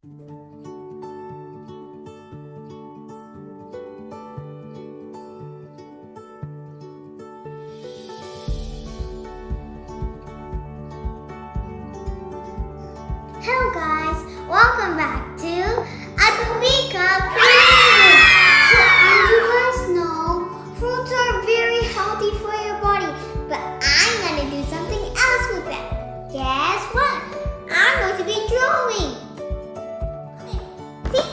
Hello guys, welcome back to Advika Creative. So as you guys know, fruits are very healthy for your body, but I'm going to do something else with them. Guess what? I'm going to be drawing. See?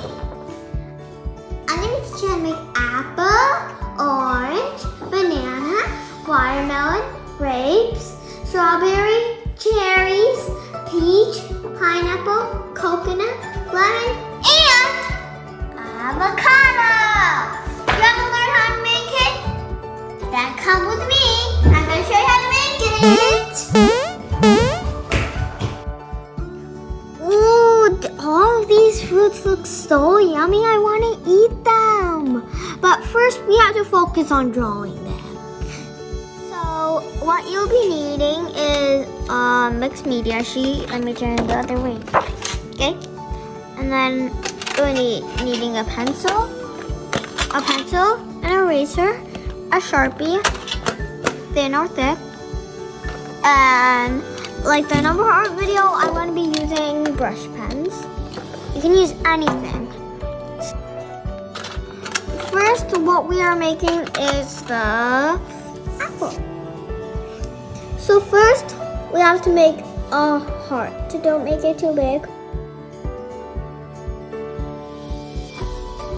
I'm going to try to make apple, orange, banana, watermelon, grapes, strawberry, cherries, peach, pineapple, coconut, lemon, and avocado. You want to learn how to make it? Then come with me. I'm going to show you how to make it. Ooh, all of these fruits look so yummy. I want to eat them. But first, we have to focus on drawing them. So what you'll be needing is a mixed media sheet. Let me turn it the other way. Okay? And then you'll be needing a pencil, an eraser, a Sharpie, thin or thick, and like the number art video, I'm going to be using brush pens. You can use anything. First, what we are making is the apple. So first, we have to make a heart. Don't make it too big.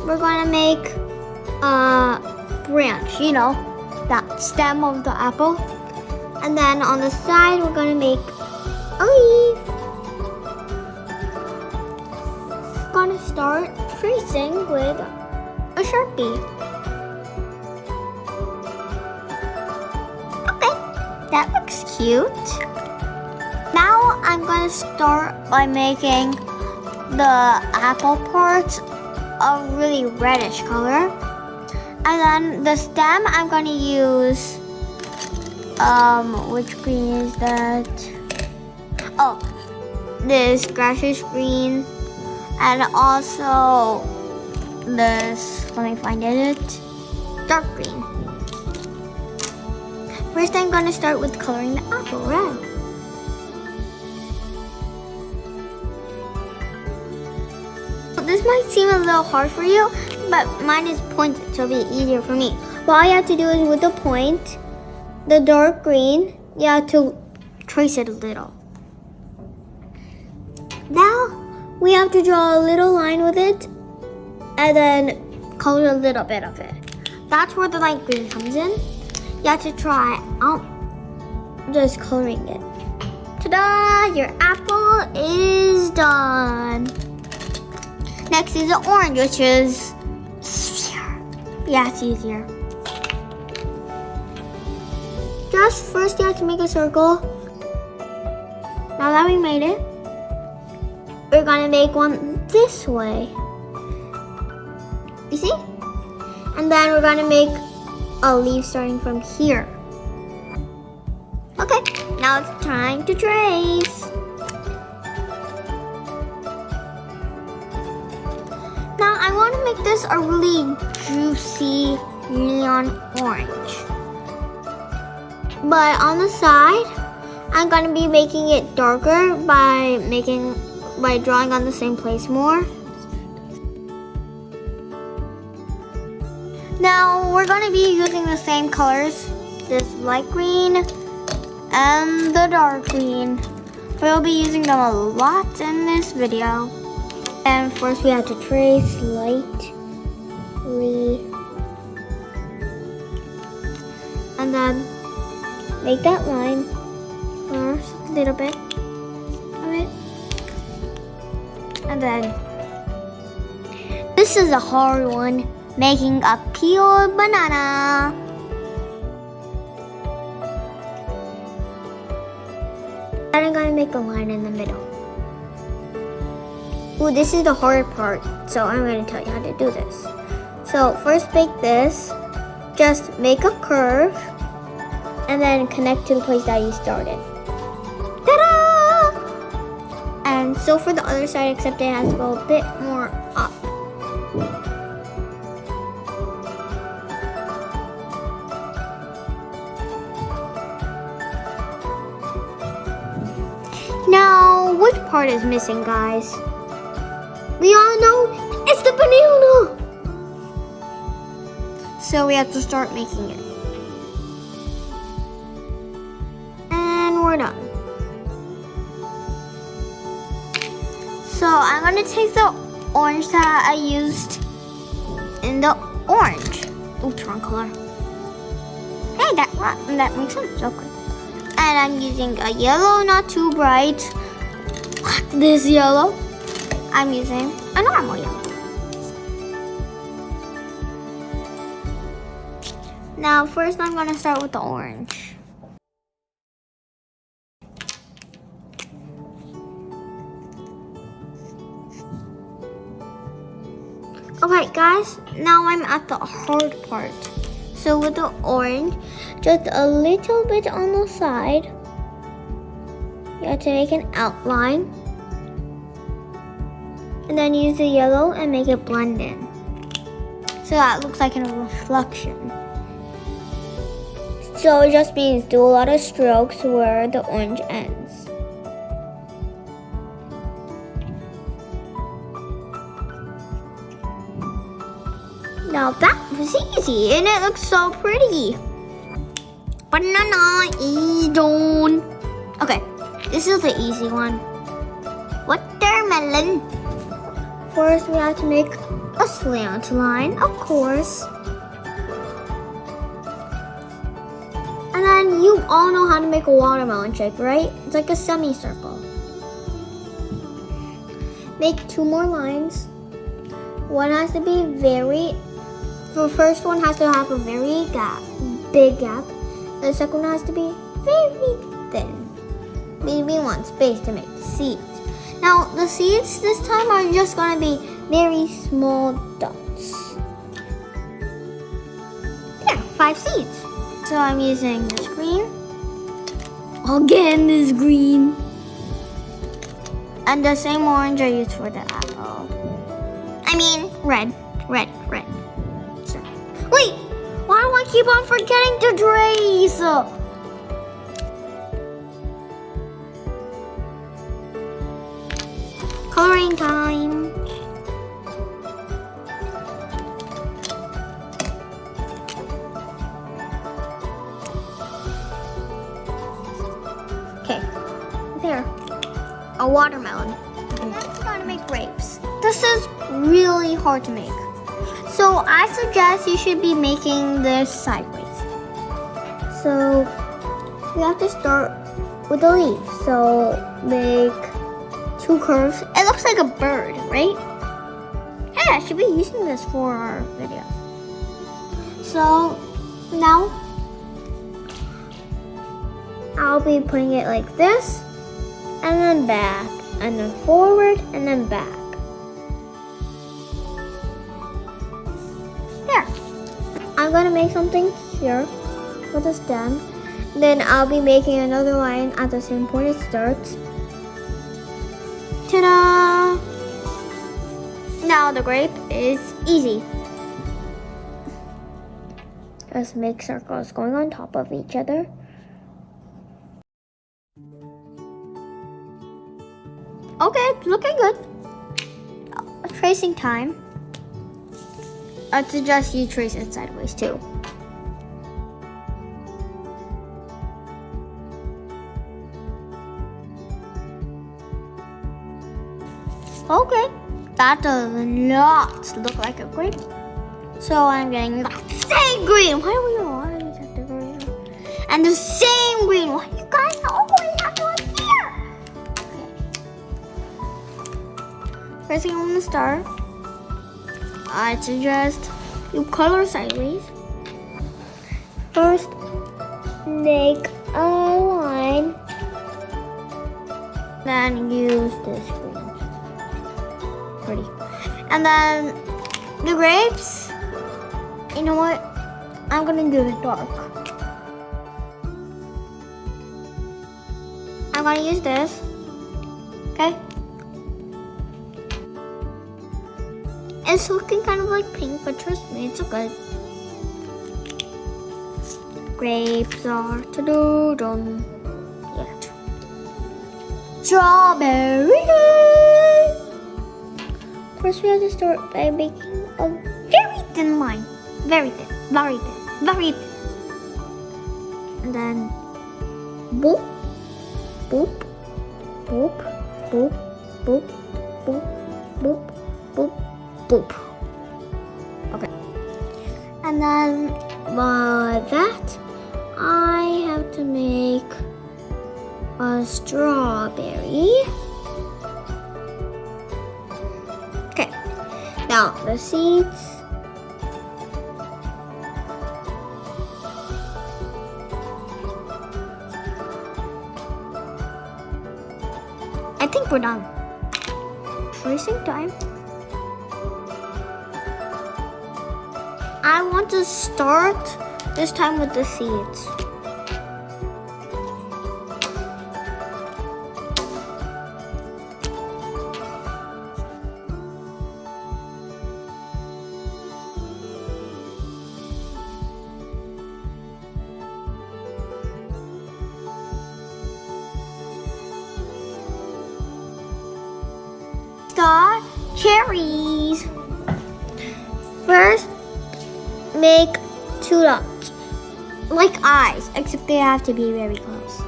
We're going to make a branch, you know, that stem of the apple. And then on the side, we're going to make a leaf. We're going to start tracing with a Sharpie. That looks cute. Now I'm going to start by making the apple parts a really reddish color. And then the stem I'm going to use, which green is that? Oh, this grashish green. And also this, let me find it, dark green. First, I'm going to start with coloring the apple red. This might seem a little hard for you, but mine is pointed, so it'll be easier for me. What all you have to do is with the point, the dark green, you have to trace it a little. Now, we have to draw a little line with it, and then color a little bit of it. That's where the light green comes in. You have to try out just coloring it. Ta-da! Your apple is done. Next is the orange, which is easier. Yeah, it's easier. Just first you have to make a circle. Now that we made it, we're gonna make one this way. You see? And then we're gonna make a leaf starting from here. Okay, now it's time to trace. Now I want to make this a really juicy neon orange. But on the side, I'm going to be making it darker by drawing on the same place more. Now we're going to be using the same colors, this light green and the dark green. We'll be using them a lot in this video. And first we have to trace lightly. And then make that line first, a little bit of it. And then this is a hard one. Making a peeled banana. Then I'm gonna make a line in the middle. Ooh, this is the hard part, so I'm gonna tell you how to do this. So first make this, just make a curve, and then connect to the place that you started. Ta-da! And And so for the other side, except it has to go a bit more up. Now, which part is missing, guys? We all know it's the banana. So we have to start making it. And we're done. So I'm gonna take the orange that I used in the orange. Oops, wrong color. Hey, that makes sense. Okay. And I'm using a yellow, not too bright. What? This yellow? I'm using a normal yellow. Now, first I'm gonna start with the orange. Alright guys, now I'm at the hard part. So with the orange, just a little bit on the side. You have to make an outline. And then use the yellow and make it blend in. So that looks like a reflection. So it just means do a lot of strokes where the orange ends. Now that was easy and it looks so pretty. Banana Edon. Okay, this is the easy one. Watermelon. First we have to make a slant line, of course. And then you all know how to make a watermelon shape, right? It's like a semicircle. Make 2 more lines. One has to be the first one has to have a very big gap. The second one has to be very thin. Maybe one space to make the seeds. Now the seeds this time are just gonna be very small dots. There, 5 seeds. So I'm using this green. Again, this green. And the same orange I used for the apple. I mean, red. So, wait, why do I keep on forgetting to trace? Coloring time. Okay, there, a watermelon. Next, we're gonna make grapes. This is really hard to make. So I suggest you should be making this sideways. So we have to start with the leaf. So make 2 curves. It looks like a bird, right? Hey, I should be using this for our video. So now I'll be putting it like this, and then back, and then forward, and then back. There. I'm gonna make something here with a stem. Then I'll be making another line at the same point it starts. Ta-da! Now the grape is easy. Just make circles going on top of each other. Okay, it's looking good. Tracing time. I suggest you trace it sideways too. Okay, that does not look like a grape. So I'm getting the same green. Why do we always have the green? And the same green. Why do you guys always have to appear? Okay. First thing I'm gonna start, I suggest you color sideways. First, make a line. Then use this green. Pretty. And then the grapes, you know what? I'm gonna do it dark. I'm gonna use this. Okay? It's looking kind of like pink, but trust me, it's good. Grapes are done. Yeah. Strawberry. First, we have to start by making a very thin line. Very thin. Very thin. Very thin. And then boop, boop, boop, boop, boop, boop, boop, boop, boop. Okay. And then by that, I have to make a strawberry. Okay. Now the seeds. I think we're done. Wasting time. I want to start this time with the seeds. Star cherries. First, make 2 dots, like eyes, except they have to be very close.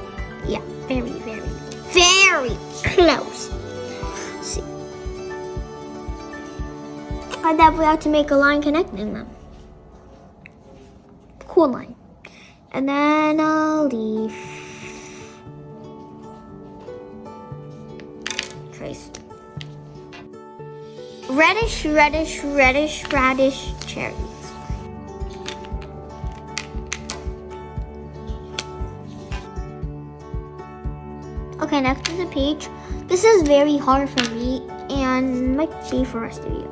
Yeah, very, very, very close. Let's see. And then we have to make a line connecting them. Cool line. And then a leaf. Trace. Reddish, reddish, reddish, radish cherries. Okay, next is a peach. This is very hard for me and might be for the rest of you.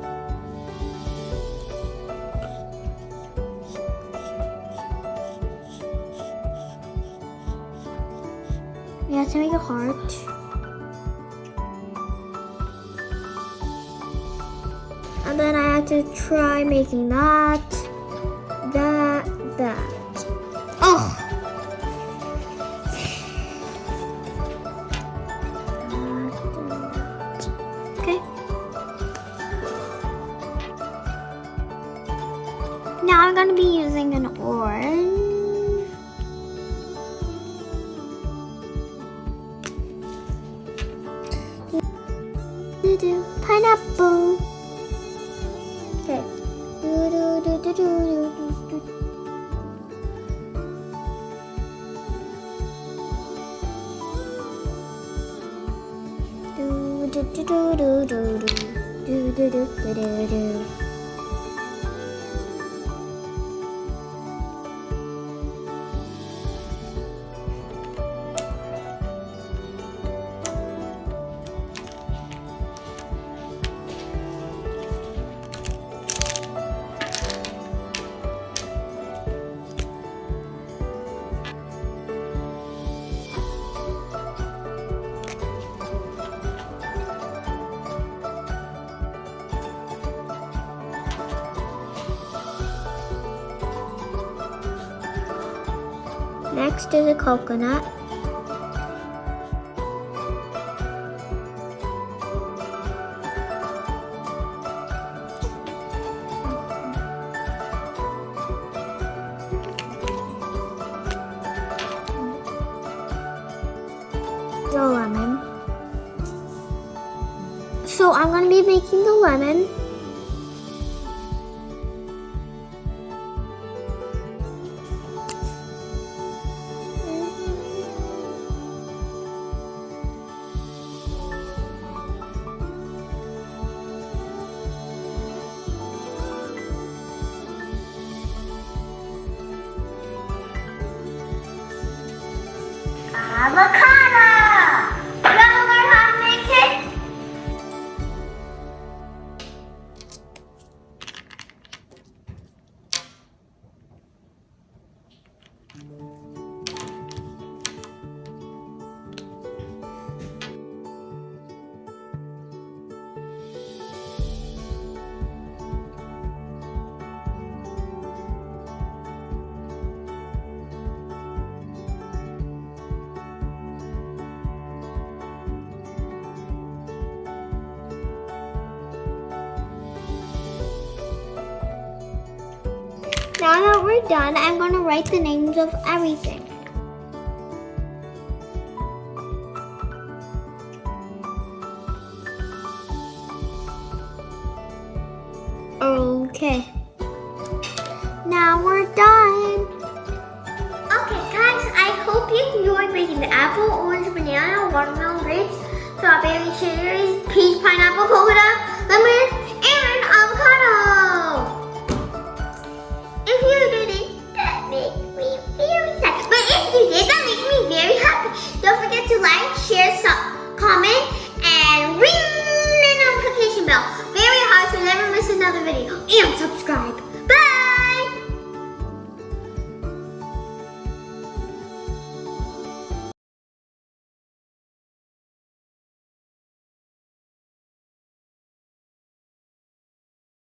We have to make a heart. And then I had to try making that. Oh! Okay. Now I'm gonna be using an orange. Pineapple. Okay. Next is a coconut. The lemon. So I'm going to be making the lemon. Avocado! You want to learn how to make it? Now that we're done, I'm going to write the names of everything. Okay. Now we're done. Okay, guys, I hope you enjoyed making the apple, orange, banana, watermelon, grapes, strawberry, cherries, peach, pineapple, coconut, lemon, and avocado. If you did it, that makes me very sad. But if you did, that makes me very happy. Don't forget to like, share, comment, and ring the notification bell very hard so you never miss another video. And subscribe.